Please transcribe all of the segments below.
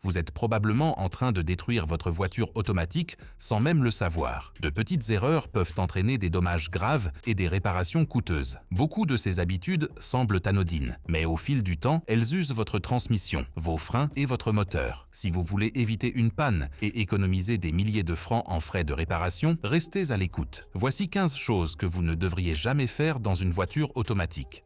Vous êtes probablement en train de détruire votre voiture automatique sans même le savoir. De petites erreurs peuvent entraîner des dommages graves et des réparations coûteuses. Beaucoup de ces habitudes semblent anodines, mais au fil du temps, elles usent votre transmission, vos freins et votre moteur. Si vous voulez éviter une panne et économiser des milliers de francs en frais de réparation, restez à l'écoute. Voici 15 choses que vous ne devriez jamais faire dans une voiture automatique.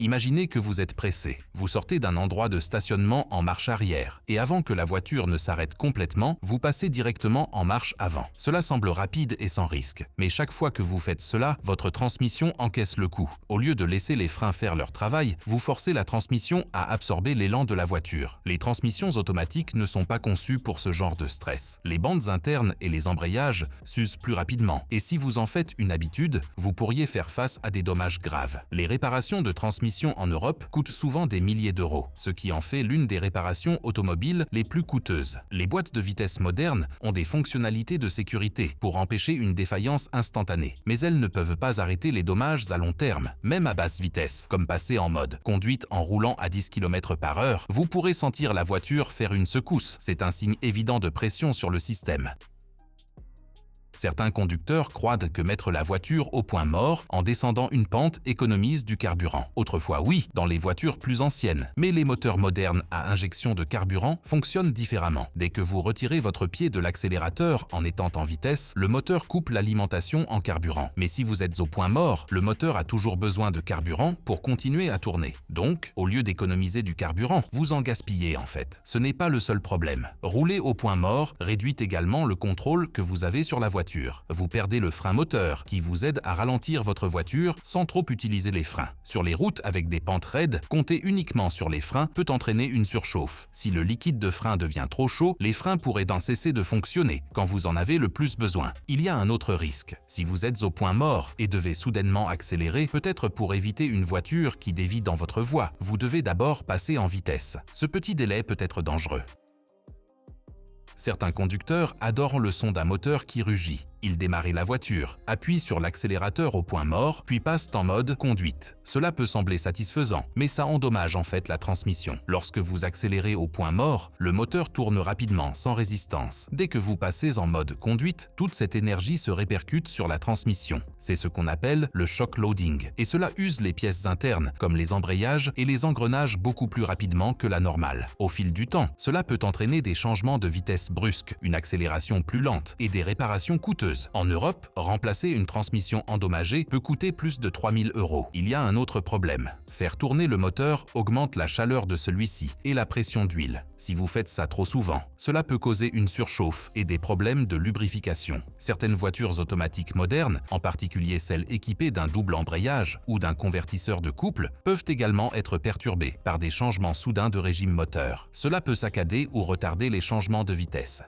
Imaginez que vous êtes pressé. Vous sortez d'un endroit de stationnement en marche arrière et avant que la voiture ne s'arrête complètement, vous passez directement en marche avant. Cela semble rapide et sans risque, mais chaque fois que vous faites cela, votre transmission encaisse le coup. Au lieu de laisser les freins faire leur travail, vous forcez la transmission à absorber l'élan de la voiture. Les transmissions automatiques ne sont pas conçues pour ce genre de stress. Les bandes internes et les embrayages s'usent plus rapidement et si vous en faites une habitude, vous pourriez faire face à des dommages graves. Les réparations de transmission en Europe coûtent souvent des milliers d'euros, ce qui en fait l'une des réparations automobiles les plus coûteuses. Les boîtes de vitesse modernes ont des fonctionnalités de sécurité pour empêcher une défaillance instantanée, mais elles ne peuvent pas arrêter les dommages à long terme, même à basse vitesse, comme passer en mode conduite en roulant à 10 km/h. Vous pourrez sentir la voiture faire une secousse, c'est un signe évident de pression sur le système. Certains conducteurs croient que mettre la voiture au point mort en descendant une pente économise du carburant. Autrefois oui, dans les voitures plus anciennes, mais les moteurs modernes à injection de carburant fonctionnent différemment. Dès que vous retirez votre pied de l'accélérateur en étant en vitesse, le moteur coupe l'alimentation en carburant. Mais si vous êtes au point mort, le moteur a toujours besoin de carburant pour continuer à tourner. Donc, au lieu d'économiser du carburant, vous en gaspillez en fait. Ce n'est pas le seul problème. Rouler au point mort réduit également le contrôle que vous avez sur la voiture. Vous perdez le frein moteur qui vous aide à ralentir votre voiture sans trop utiliser les freins. Sur les routes avec des pentes raides, compter uniquement sur les freins peut entraîner une surchauffe. Si le liquide de frein devient trop chaud, les freins pourraient cesser de fonctionner quand vous en avez le plus besoin. Il y a un autre risque. Si vous êtes au point mort et devez soudainement accélérer, peut-être pour éviter une voiture qui dévie dans votre voie, vous devez d'abord passer en vitesse. Ce petit délai peut être dangereux. Certains conducteurs adorent le son d'un moteur qui rugit. Ils démarrent la voiture, appuient sur l'accélérateur au point mort, puis passent en mode conduite. Cela peut sembler satisfaisant, mais ça endommage en fait la transmission. Lorsque vous accélérez au point mort, le moteur tourne rapidement, sans résistance. Dès que vous passez en mode conduite, toute cette énergie se répercute sur la transmission. C'est ce qu'on appelle le shock loading, et cela use les pièces internes, comme les embrayages et les engrenages beaucoup plus rapidement que la normale. Au fil du temps, cela peut entraîner des changements de vitesse brusques, une accélération plus lente et des réparations coûteuses. En Europe, remplacer une transmission endommagée peut coûter plus de 3 000 €. Il y a un autre problème. Faire tourner le moteur augmente la chaleur de celui-ci et la pression d'huile. Si vous faites ça trop souvent, cela peut causer une surchauffe et des problèmes de lubrification. Certaines voitures automatiques modernes, en particulier celles équipées d'un double embrayage ou d'un convertisseur de couple, peuvent également être perturbées par des changements soudains de régime moteur. Cela peut saccader ou retarder les changements de vitesse.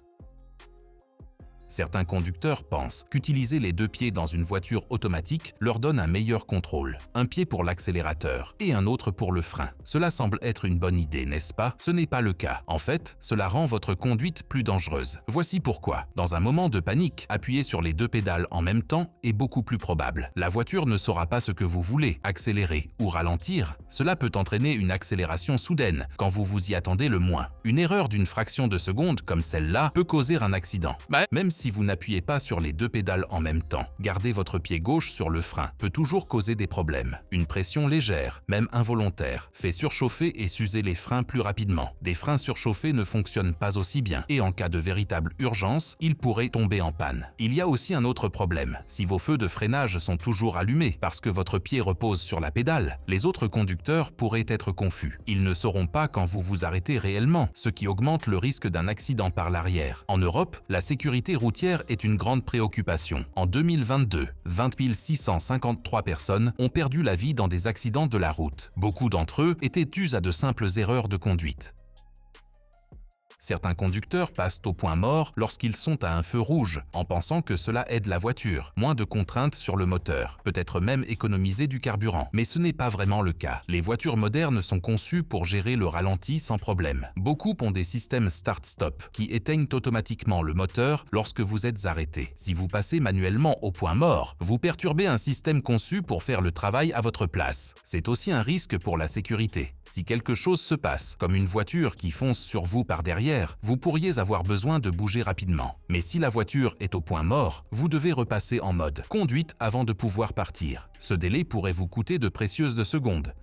Certains conducteurs pensent qu'utiliser les deux pieds dans une voiture automatique leur donne un meilleur contrôle. Un pied pour l'accélérateur et un autre pour le frein. Cela semble être une bonne idée, n'est-ce pas? Ce n'est pas le cas. En fait, cela rend votre conduite plus dangereuse. Voici pourquoi. Dans un moment de panique, appuyer sur les deux pédales en même temps est beaucoup plus probable. La voiture ne saura pas ce que vous voulez, accélérer ou ralentir. Cela peut entraîner une accélération soudaine quand vous vous y attendez le moins. Une erreur d'une fraction de seconde comme celle-là peut causer un accident. Même si vous n'appuyez pas sur les deux pédales en même temps, garder votre pied gauche sur le frein peut toujours causer des problèmes. Une pression légère, même involontaire, fait surchauffer et s'user les freins plus rapidement. Des freins surchauffés ne fonctionnent pas aussi bien et en cas de véritable urgence, ils pourraient tomber en panne. Il y a aussi un autre problème. Si vos feux de freinage sont toujours allumés parce que votre pied repose sur la pédale, les autres conducteurs pourraient être confus. Ils ne sauront pas quand vous vous arrêtez réellement, ce qui augmente le risque d'un accident par l'arrière. En Europe, la sécurité routière est une grande préoccupation. En 2022, 20 653 personnes ont perdu la vie dans des accidents de la route. Beaucoup d'entre eux étaient dus à de simples erreurs de conduite. Certains conducteurs passent au point mort lorsqu'ils sont à un feu rouge, en pensant que cela aide la voiture, moins de contraintes sur le moteur, peut-être même économiser du carburant. Mais ce n'est pas vraiment le cas. Les voitures modernes sont conçues pour gérer le ralenti sans problème. Beaucoup ont des systèmes start-stop qui éteignent automatiquement le moteur lorsque vous êtes arrêté. Si vous passez manuellement au point mort, vous perturbez un système conçu pour faire le travail à votre place. C'est aussi un risque pour la sécurité. Si quelque chose se passe, comme une voiture qui fonce sur vous par derrière, vous pourriez avoir besoin de bouger rapidement. Mais si la voiture est au point mort, vous devez repasser en mode conduite avant de pouvoir partir. Ce délai pourrait vous coûter de précieuses secondes.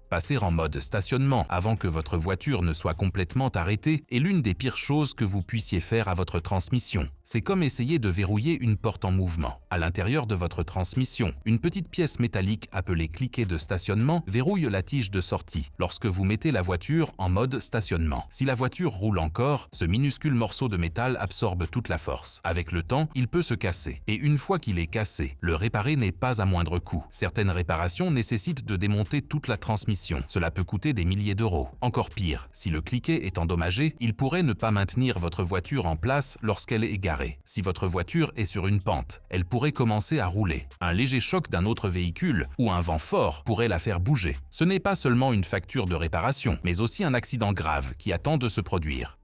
Passer en mode stationnement avant que votre voiture ne soit complètement arrêtée est l'une des pires choses que vous puissiez faire à votre transmission. C'est comme essayer de verrouiller une porte en mouvement. À l'intérieur de votre transmission, une petite pièce métallique appelée cliquet de stationnement verrouille la tige de sortie lorsque vous mettez la voiture en mode stationnement. Si la voiture roule encore, ce minuscule morceau de métal absorbe toute la force. Avec le temps, il peut se casser. Et une fois qu'il est cassé, le réparer n'est pas à moindre coût. Certaines réparations nécessitent de démonter toute la transmission. Cela peut coûter des milliers d'euros. Encore pire, si le cliquet est endommagé, il pourrait ne pas maintenir votre voiture en place lorsqu'elle est garée. Si votre voiture est sur une pente, elle pourrait commencer à rouler. Un léger choc d'un autre véhicule ou un vent fort pourrait la faire bouger. Ce n'est pas seulement une facture de réparation, mais aussi un accident grave qui attend de se produire.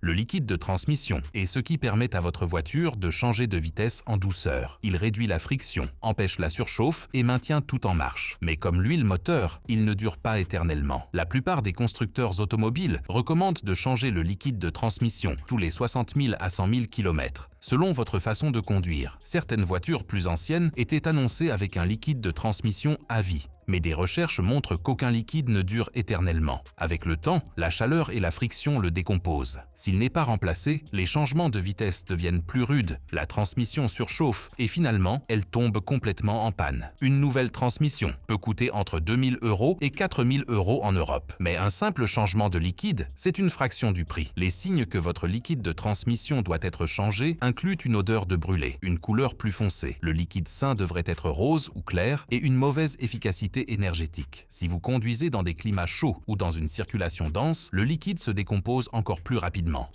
Le liquide de transmission est ce qui permet à votre voiture de changer de vitesse en douceur. Il réduit la friction, empêche la surchauffe et maintient tout en marche. Mais comme l'huile moteur, il ne dure pas éternellement. La plupart des constructeurs automobiles recommandent de changer le liquide de transmission tous les 60 000 à 100 000 km, selon votre façon de conduire. Certaines voitures plus anciennes étaient annoncées avec un liquide de transmission à vie. Mais des recherches montrent qu'aucun liquide ne dure éternellement. Avec le temps, la chaleur et la friction le décomposent. S'il n'est pas remplacé, les changements de vitesse deviennent plus rudes, la transmission surchauffe et finalement, elle tombe complètement en panne. Une nouvelle transmission peut coûter entre 2 000 € et 4 000 € en Europe. Mais un simple changement de liquide, c'est une fraction du prix. Les signes que votre liquide de transmission doit être changé incluent une odeur de brûlé, une couleur plus foncée. Le liquide sain devrait être rose ou clair et une mauvaise efficacité énergétique. Si vous conduisez dans des climats chauds ou dans une circulation dense, le liquide se décompose encore plus rapidement.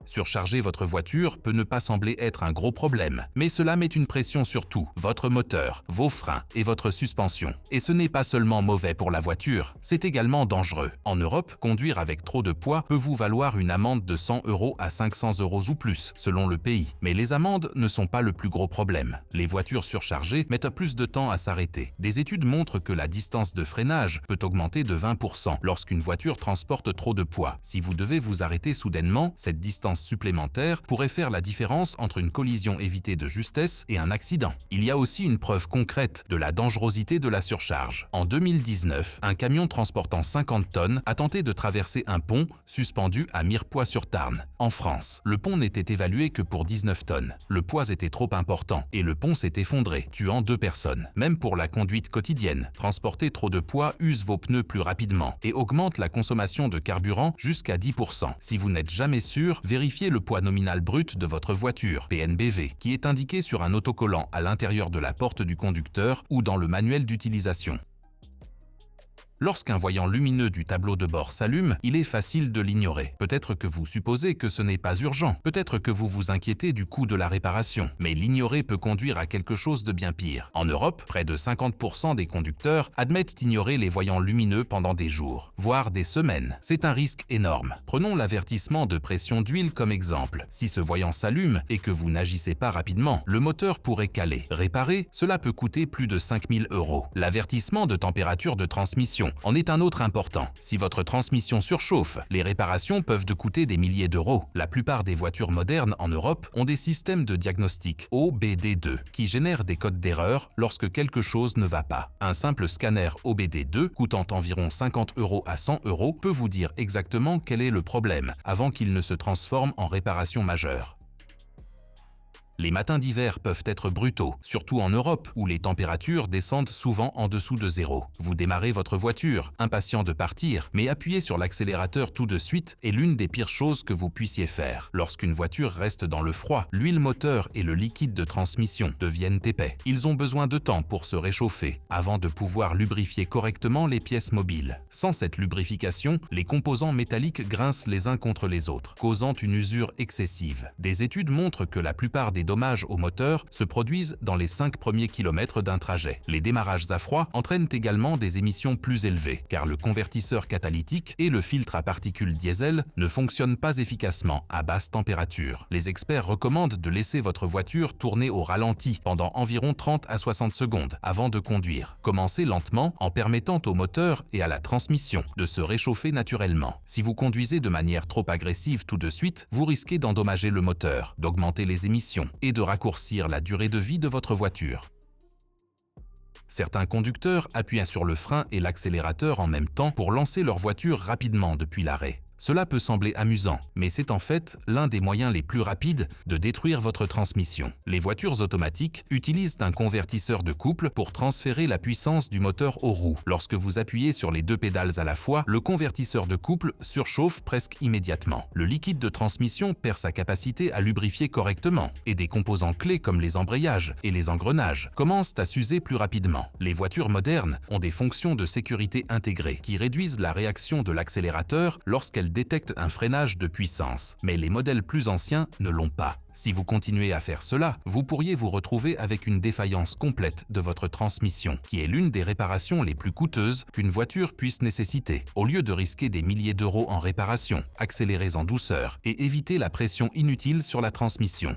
Surcharger votre voiture peut ne pas sembler être un gros problème, mais cela met une pression sur tout, votre moteur, vos freins et votre suspension. Et ce n'est pas seulement mauvais pour la voiture, c'est également dangereux. En Europe, conduire avec trop de poids peut vous valoir une amende de 100 € à 500 € ou plus, selon le pays. Mais les amendes ne sont pas le plus gros problème. Les voitures surchargées mettent plus de temps à s'arrêter. Des études montrent que la distance de freinage peut augmenter de 20% lorsqu'une voiture transporte trop de poids. Si vous devez vous arrêter soudainement, cette distance supplémentaire pourrait faire la différence entre une collision évitée de justesse et un accident. Il y a aussi une preuve concrète de la dangerosité de la surcharge. En 2019, un camion transportant 50 tonnes a tenté de traverser un pont suspendu à Mirepoix-sur-Tarn, en France. Le pont n'était évalué que pour 19 tonnes. Le poids était trop important et le pont s'est effondré, tuant 2 personnes. Même pour la conduite quotidienne, transporter trop de poids use vos pneus plus rapidement et augmente la consommation de carburant jusqu'à 10%. Si vous n'êtes jamais sûr, vérifiez le poids nominal brut de votre voiture, PNBV, qui est indiqué sur un autocollant à l'intérieur de la porte du conducteur ou dans le manuel d'utilisation. Lorsqu'un voyant lumineux du tableau de bord s'allume, il est facile de l'ignorer. Peut-être que vous supposez que ce n'est pas urgent, peut-être que vous vous inquiétez du coût de la réparation, mais l'ignorer peut conduire à quelque chose de bien pire. En Europe, près de 50% des conducteurs admettent ignorer les voyants lumineux pendant des jours, voire des semaines. C'est un risque énorme. Prenons l'avertissement de pression d'huile comme exemple. Si ce voyant s'allume et que vous n'agissez pas rapidement, le moteur pourrait caler. Réparer, cela peut coûter plus de 5 000 €. L'avertissement de température de transmission en est un autre important. Si votre transmission surchauffe, les réparations peuvent coûter des milliers d'euros. La plupart des voitures modernes en Europe ont des systèmes de diagnostic OBD2 qui génèrent des codes d'erreur lorsque quelque chose ne va pas. Un simple scanner OBD2 coûtant environ 50 € à 100 € peut vous dire exactement quel est le problème avant qu'il ne se transforme en réparation majeure. Les matins d'hiver peuvent être brutaux, surtout en Europe où les températures descendent souvent en dessous de zéro. Vous démarrez votre voiture, impatient de partir, mais appuyer sur l'accélérateur tout de suite est l'une des pires choses que vous puissiez faire. Lorsqu'une voiture reste dans le froid, l'huile moteur et le liquide de transmission deviennent épais. Ils ont besoin de temps pour se réchauffer avant de pouvoir lubrifier correctement les pièces mobiles. Sans cette lubrification, les composants métalliques grincent les uns contre les autres, causant une usure excessive. Des études montrent que la plupart des dommages au moteur se produisent dans les 5 premiers kilomètres d'un trajet. Les démarrages à froid entraînent également des émissions plus élevées, car le convertisseur catalytique et le filtre à particules diesel ne fonctionnent pas efficacement à basse température. Les experts recommandent de laisser votre voiture tourner au ralenti pendant environ 30 à 60 secondes avant de conduire. Commencez lentement en permettant au moteur et à la transmission de se réchauffer naturellement. Si vous conduisez de manière trop agressive tout de suite, vous risquez d'endommager le moteur, d'augmenter les émissions et de raccourcir la durée de vie de votre voiture. Certains conducteurs appuient sur le frein et l'accélérateur en même temps pour lancer leur voiture rapidement depuis l'arrêt. Cela peut sembler amusant, mais c'est en fait l'un des moyens les plus rapides de détruire votre transmission. Les voitures automatiques utilisent un convertisseur de couple pour transférer la puissance du moteur aux roues. Lorsque vous appuyez sur les 2 pédales à la fois, le convertisseur de couple surchauffe presque immédiatement. Le liquide de transmission perd sa capacité à lubrifier correctement et des composants clés comme les embrayages et les engrenages commencent à s'user plus rapidement. Les voitures modernes ont des fonctions de sécurité intégrées qui réduisent la réaction de l'accélérateur lorsqu'elles détectent un freinage de puissance, mais les modèles plus anciens ne l'ont pas. Si vous continuez à faire cela, vous pourriez vous retrouver avec une défaillance complète de votre transmission, qui est l'une des réparations les plus coûteuses qu'une voiture puisse nécessiter. Au lieu de risquer des milliers d'euros en réparation, accélérez en douceur et évitez la pression inutile sur la transmission.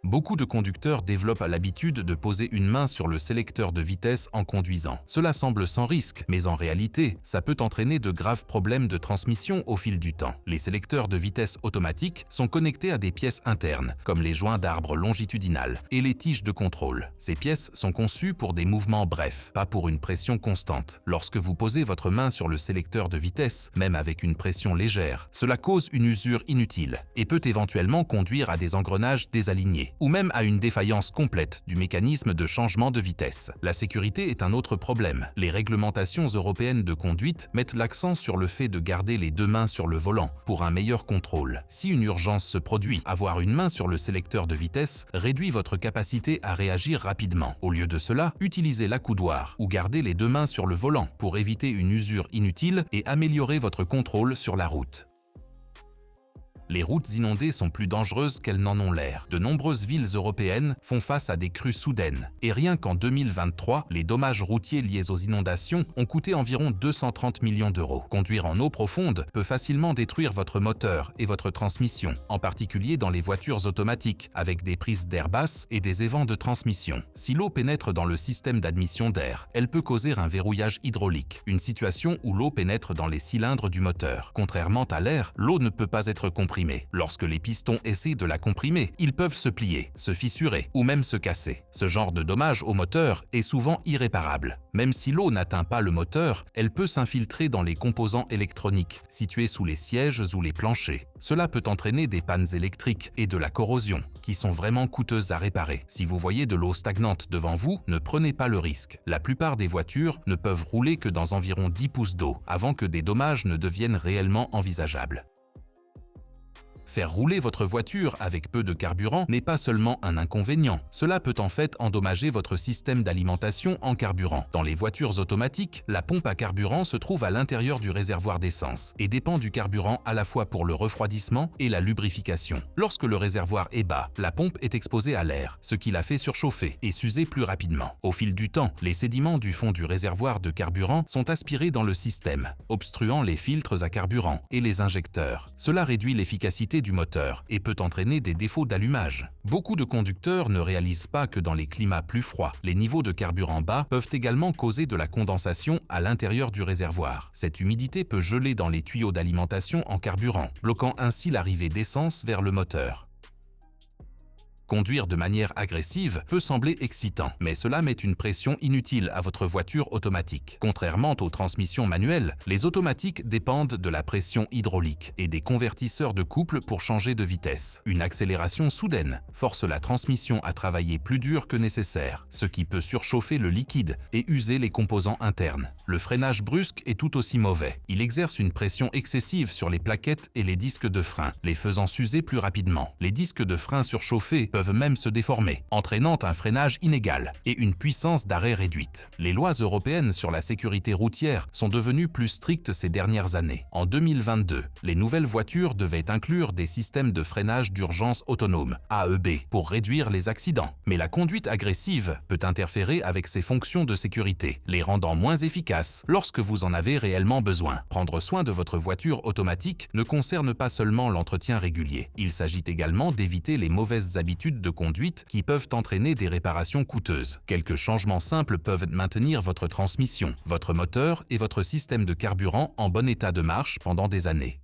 Beaucoup de conducteurs développent l'habitude de poser une main sur le sélecteur de vitesse en conduisant. Cela semble sans risque, mais en réalité, ça peut entraîner de graves problèmes de transmission au fil du temps. Les sélecteurs de vitesse automatiques sont connectés à des pièces internes, comme les joints d'arbre longitudinales et les tiges de contrôle. Ces pièces sont conçues pour des mouvements brefs, pas pour une pression constante. Lorsque vous posez votre main sur le sélecteur de vitesse, même avec une pression légère, cela cause une usure inutile et peut éventuellement conduire à des engrenages désalignés, ou même à une défaillance complète du mécanisme de changement de vitesse. La sécurité est un autre problème. Les réglementations européennes de conduite mettent l'accent sur le fait de garder les 2 mains sur le volant pour un meilleur contrôle. Si une urgence se produit, avoir une main sur le sélecteur de vitesse réduit votre capacité à réagir rapidement. Au lieu de cela, utilisez l'accoudoir ou gardez les 2 mains sur le volant pour éviter une usure inutile et améliorer votre contrôle sur la route. Les routes inondées sont plus dangereuses qu'elles n'en ont l'air. De nombreuses villes européennes font face à des crues soudaines. Et rien qu'en 2023, les dommages routiers liés aux inondations ont coûté environ 230 millions d'euros. Conduire en eau profonde peut facilement détruire votre moteur et votre transmission, en particulier dans les voitures automatiques, avec des prises d'air basse et des évents de transmission. Si l'eau pénètre dans le système d'admission d'air, elle peut causer un verrouillage hydraulique, une situation où l'eau pénètre dans les cylindres du moteur. Contrairement à l'air, l'eau ne peut pas être comprimée. Lorsque les pistons essaient de la comprimer, ils peuvent se plier, se fissurer ou même se casser. Ce genre de dommage au moteur est souvent irréparable. Même si l'eau n'atteint pas le moteur, elle peut s'infiltrer dans les composants électroniques situés sous les sièges ou les planchers. Cela peut entraîner des pannes électriques et de la corrosion, qui sont vraiment coûteuses à réparer. Si vous voyez de l'eau stagnante devant vous, ne prenez pas le risque. La plupart des voitures ne peuvent rouler que dans environ 10 pouces d'eau, avant que des dommages ne deviennent réellement envisageables. Faire rouler votre voiture avec peu de carburant n'est pas seulement un inconvénient, cela peut en fait endommager votre système d'alimentation en carburant. Dans les voitures automatiques, la pompe à carburant se trouve à l'intérieur du réservoir d'essence et dépend du carburant à la fois pour le refroidissement et la lubrification. Lorsque le réservoir est bas, la pompe est exposée à l'air, ce qui la fait surchauffer et s'user plus rapidement. Au fil du temps, les sédiments du fond du réservoir de carburant sont aspirés dans le système, obstruant les filtres à carburant et les injecteurs. Cela réduit l'efficacité du moteur et peut entraîner des défauts d'allumage. Beaucoup de conducteurs ne réalisent pas que dans les climats plus froids, les niveaux de carburant bas peuvent également causer de la condensation à l'intérieur du réservoir. Cette humidité peut geler dans les tuyaux d'alimentation en carburant, bloquant ainsi l'arrivée d'essence vers le moteur. Conduire de manière agressive peut sembler excitant, mais cela met une pression inutile à votre voiture automatique. Contrairement aux transmissions manuelles, les automatiques dépendent de la pression hydraulique et des convertisseurs de couple pour changer de vitesse. Une accélération soudaine force la transmission à travailler plus dur que nécessaire, ce qui peut surchauffer le liquide et user les composants internes. Le freinage brusque est tout aussi mauvais. Il exerce une pression excessive sur les plaquettes et les disques de frein, les faisant s'user plus rapidement. Les disques de frein surchauffés peuvent même se déformer, entraînant un freinage inégal et une puissance d'arrêt réduite. Les lois européennes sur la sécurité routière sont devenues plus strictes ces dernières années. En 2022, les nouvelles voitures devaient inclure des systèmes de freinage d'urgence autonome, AEB, pour réduire les accidents. Mais la conduite agressive peut interférer avec ces fonctions de sécurité, les rendant moins efficaces lorsque vous en avez réellement besoin. Prendre soin de votre voiture automatique ne concerne pas seulement l'entretien régulier. Il s'agit également d'éviter les mauvaises habitudes de conduite qui peuvent entraîner des réparations coûteuses. Quelques changements simples peuvent maintenir votre transmission, votre moteur et votre système de carburant en bon état de marche pendant des années.